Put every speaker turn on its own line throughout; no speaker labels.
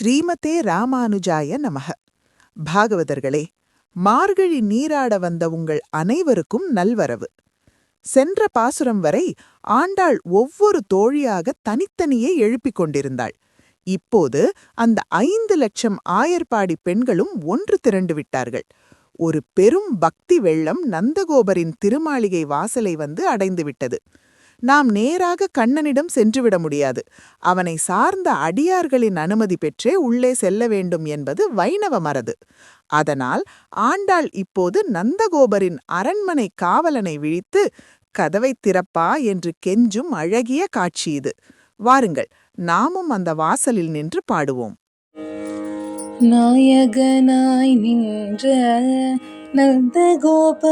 ஸ்ரீமதே ராமானுஜாய நமக. பாகவதர்களே, மார்கழி நீராட வந்த உங்கள் அனைவருக்கும் நல்வரவு. சென்ற பாசுரம் வரை ஆண்டாள் ஒவ்வொரு தோழியாக தனித்தனியே எழுப்பிக் கொண்டிருந்தாள். இப்போது அந்த 5,00,000 ஆயர்பாடி பெண்களும் ஒன்று திரண்டு விட்டார்கள். ஒரு பெரும் பக்தி வெள்ளம் நந்தகோபரின் திருமாளிகை வாசலை வந்து அடைந்துவிட்டது. நாம் நேராக கண்ணனிடம் சென்றுவிட முடியாது. அவனை சார்ந்த அடியார்களின் அனுமதி பெற்றே உள்ளே செல்ல வேண்டும் என்பது வைணவ மரபு. அதனால் ஆண்டாள் இப்போது நந்தகோபரின் அரண்மனை காவலனை விழித்து, கதவை திறப்பா என்று கெஞ்சும் அழகிய காட்சி இது. வாருங்கள், நாமும் அந்த வாசலில் நின்று பாடுவோம்.
நாயகனாய் நின்ற நந்தகோபனுடைய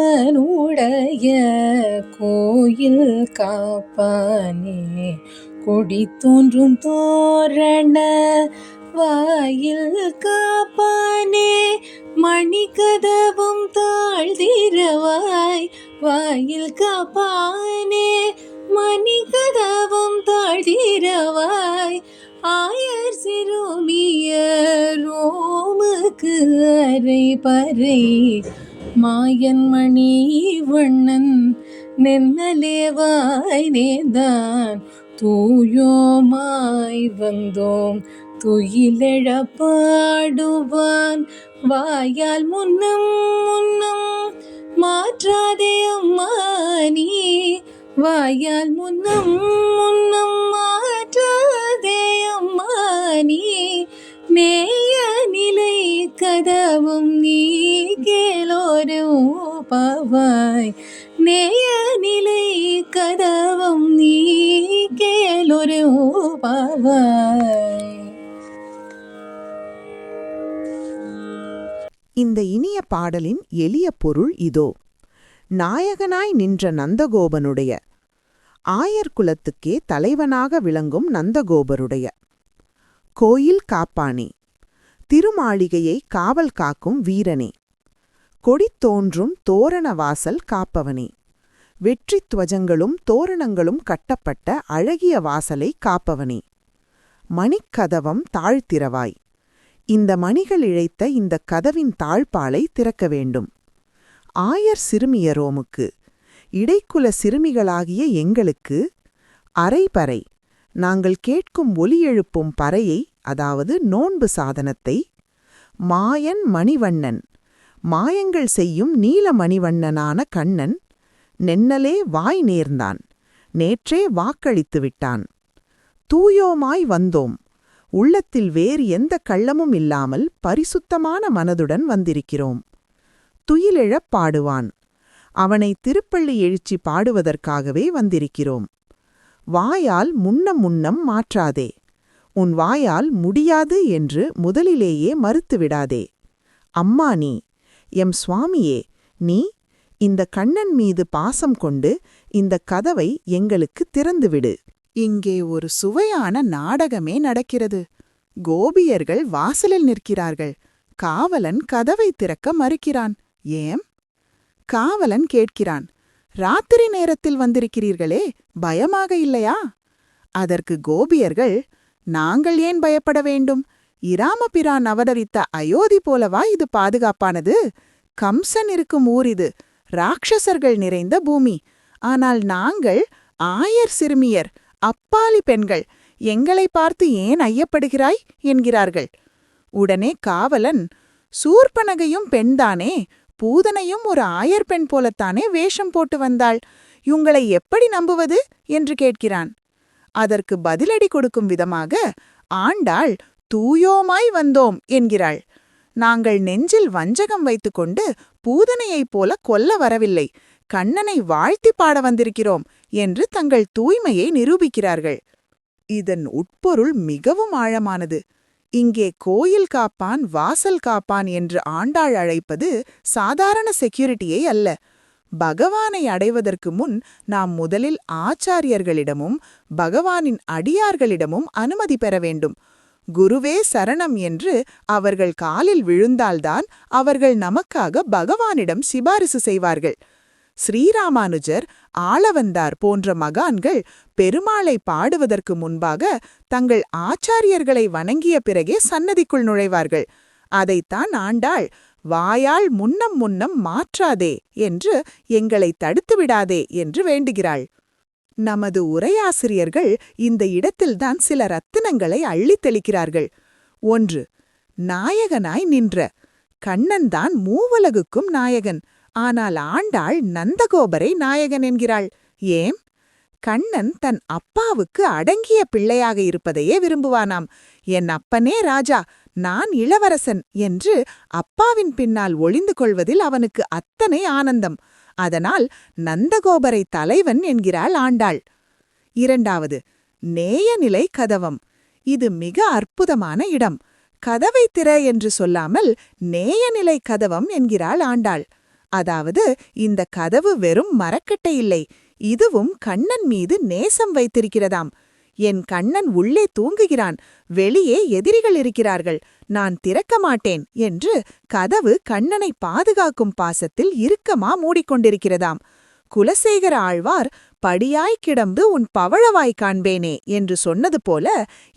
கோயில் காப்பானே, கொடி தோன்றும் தோரண வாயில் காப்பானே, மணிக்கதவும் தாழ்திரவாய் வாயில் காப்பானே, மணிக்கதவும் தாழ்திரவாய் ஆயர் சிறுமியரோமுக்கு அரை பறை மாயன் மணி வண்ணன் நென்னலேவாய் நேர்ந்தான் தூயோமாய் வந்தோம் துயிலெழப்பாடுவான் வாயால் முன்னம் முன்னம் மாற்றாதே அம்மா நீ, வாயால் முன்னம் முன்னம் மாற்றாதே அம்மா நீ, நேய நிலை கதவும் நீ கேளோரு பாவாய், நேய நிலை கதவும் நீ கேளோரு பாவாய்.
இந்த இனிய பாடலின் எளிய பொருள் இதோ. நாயகனாய் நின்ற நந்தகோபனுடைய, ஆயர் குலத்துக்கே தலைவனாக விளங்கும் நந்தகோபருடைய, கோயில் காப்பானே, திருமாளிகையை காவல் காக்கும் வீரனே, கொடி தோன்றும் தோரண வாசல் காப்பவனே, வெற்றித் துவஜங்களும் தோரணங்களும் கட்டப்பட்ட அழகிய வாசலை காப்பவனே, மணிக்கதவம் தாழ்த்திரவாய், இந்த மணிகள் இழைத்த இந்த கதவின் தாழ்பாலை திறக்க வேண்டும். ஆயர் சிறுமியரோமுக்கு, இடைக்குல சிறுமிகளாகிய எங்களுக்கு, அரைபறை, நாங்கள் கேட்கும் ஒலி எழுப்பும் பறையை, அதாவது நோன்பு சாதனத்தை, மாயன் மணிவண்ணன், மாயங்கள் செய்யும் நீல மணிவண்ணனான கண்ணன், நென்னலே வாய் நேர்ந்தான், நேற்றே வாக்களித்து விட்டான், தூயோமாய் வந்தோம், உள்ளத்தில் வேறு எந்த கள்ளமும் இல்லாமல் பரிசுத்தமான மனதுடன் வந்திருக்கிறோம், துயிலெழப் பாடுவான், அவனை திருப்பள்ளி எழுச்சி பாடுவதற்காகவே வந்திருக்கிறோம், வாயால் முன்னம் முன்னம் மாற்றாதே, உன் வாயால் முடியாது என்று முதலிலேயே மறுத்துவிடாதே, அம்மா நீ, எம் சுவாமியே நீ, இந்த கண்ணன் மீது பாசம் கொண்டு இந்த கதவை எங்களுக்கு திறந்துவிடு. இங்கே ஒரு சுவையான நாடகமே நடக்கிறது. கோபியர்கள் வாசலில் நிற்கிறார்கள். காவலன் கதவை திறக்க மறுக்கிறான். ஏம்? காவலன் கேட்கிறான், ராத்திரி நேரத்தில் வந்திருக்கிறீர்களே, பயமாக இல்லையா? அதற்கு கோபியர்கள், நாங்கள் ஏன் பயப்பட வேண்டும்? இராமபிரான் அவதரித்த அயோத்தி போலவா இது பாதுகாப்பானது? கம்சன் இருக்கும் ஊர் இது, ராட்சசர்கள் நிறைந்த பூமி. ஆனால் நாங்கள் ஆயர் சிறுமியர், அப்பாலி பெண்கள், எங்களை பார்த்து ஏன் ஐயப்படுகிறாய் என்கிறார்கள். உடனே காவலன், சூர்பனகையும் பெண்தானே, பூதனையும் ஒரு ஆயர் பெண் போலத்தானே வேஷம் போட்டு வந்தாள், இவங்களை எப்படி நம்புவது என்று கேட்கிறான். அதற்கு பதிலடி கொடுக்கும் விதமாக ஆண்டாள் தூயோமாய் வந்தோம் என்கிறாள். நாங்கள் நெஞ்சில் வஞ்சகம் வைத்துக்கொண்டு பூதனையைப் போல கொல்ல வரவில்லை, கண்ணனை வாழ்த்தி பாட வந்திருக்கிறோம் என்று தங்கள் தூய்மையை நிரூபிக்கிறார்கள். இதன் உட்பொருள் மிகவும் ஆழமானது. இங்கே கோயில் காப்பான் வாசல் காப்பான் என்று ஆண்டாள் அழைப்பது சாதாரண செக்யூரிட்டியை அல்ல. பகவானை அடைவதற்கு முன் நாம் முதலில் ஆச்சாரியர்களிடமும் பகவானின் அடியார்களிடமும் அனுமதி பெற வேண்டும். குருவே சரணம் என்று அவர்கள் காலில் விழுந்தால்தான் அவர்கள் நமக்காக பகவானிடம் சிபாரிசு செய்வார்கள். ஸ்ரீராமானுஜர், ஆளவந்தார் போன்ற மகான்கள் பெருமாளை பாடுவதற்கு முன்பாக தங்கள் ஆச்சாரியர்களை வணங்கிய பிறகே சன்னதிக்குள் நுழைவார்கள். அதைத்தான் ஆண்டாள் வாயால் முன்னம் முன்னம் மாற்றாதே என்று எங்களை தடுத்துவிடாதே என்று வேண்டுகிறாள். நமது உரையாசிரியர்கள் இந்த இடத்தில்தான் சில ரத்தினங்களை அள்ளித் தெளிக்கிறார்கள். 1. நாயகனாய் நின்ற கண்ணன்தான் மூவலகுக்கும் நாயகன். ஆனால் ஆண்டாள் நந்தகோபரை நாயகன் என்கிறாள். ஏன்? கண்ணன் தன் அப்பாவுக்கு அடங்கிய பிள்ளையாக இருப்பதையே விரும்புவானாம். என் அப்பனே ராஜா, நான் இளவரசன் என்று அப்பாவின் பின்னால் ஒளிந்து கொள்வதில் அவனுக்கு அத்தனை ஆனந்தம். அதனால் நந்தகோபரை தலைவன் என்கிறாள் ஆண்டாள். 2. நேயநிலை கதவம். இது மிக அற்புதமான இடம். கதவை திற என்று சொல்லாமல் நேயநிலை கதவம் என்கிறாள் ஆண்டாள். அதாவது இந்த கதவு வெறும் மரக்கட்டை இல்லை, இதுவும் கண்ணன் மீது நேசம் வைத்திருக்கிறதாம். என் கண்ணன் உள்ளே தூங்குகிறான், வெளியே எதிரிகள் இருக்கிறார்கள், நான் திறக்க மாட்டேன் என்று கதவு கண்ணனை பாதுகாக்கும் பாசத்தில் இறுக்கமா மூடிக்கொண்டிருக்கிறதாம். குலசேகர ஆழ்வார் படியாய் கிடந்து உன் பவழவாய் காண்பேனே என்று சொன்னது போல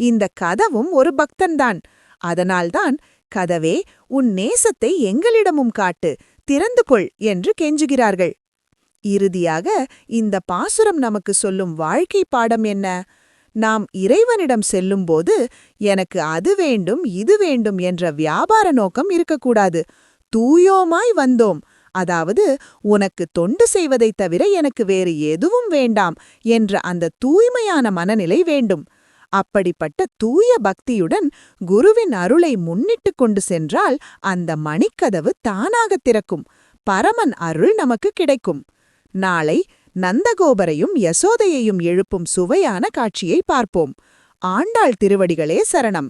இந்த கதவும் ஒரு பக்தன்தான். அதனால்தான் கதவே, உன் நேசத்தை எங்களிடமும் காட்டு, திறந்து கொள் என்று கெஞ்சுகிறார்கள். இறுதியாக இந்த பாசுரம் நமக்கு சொல்லும் வாழ்க்கை பாடம் என்ன? நாம் இறைவனிடம் செல்லும்போது எனக்கு அது வேண்டும் இது வேண்டும் என்ற வியாபார நோக்கம் இருக்கக்கூடாது. தூயோமாய் வந்தோம், அதாவது உனக்கு தொண்டு செய்வதைத் தவிர எனக்கு வேறு எதுவும் வேண்டாம் என்ற அந்த தூய்மையான மனநிலை வேண்டும். அப்படிப்பட்ட தூய பக்தியுடன் குருவின் அருளை முன்னிட்டு கொண்டு சென்றால் அந்த மணிக்கதவு தானாகத் திறக்கும், பரமன் அருள் நமக்கு கிடைக்கும். நாளை நந்தகோபரையும் யசோதையையும் எழுப்பும் சுவையான காட்சியை பார்ப்போம். ஆண்டாள் திருவடிகளே சரணம்.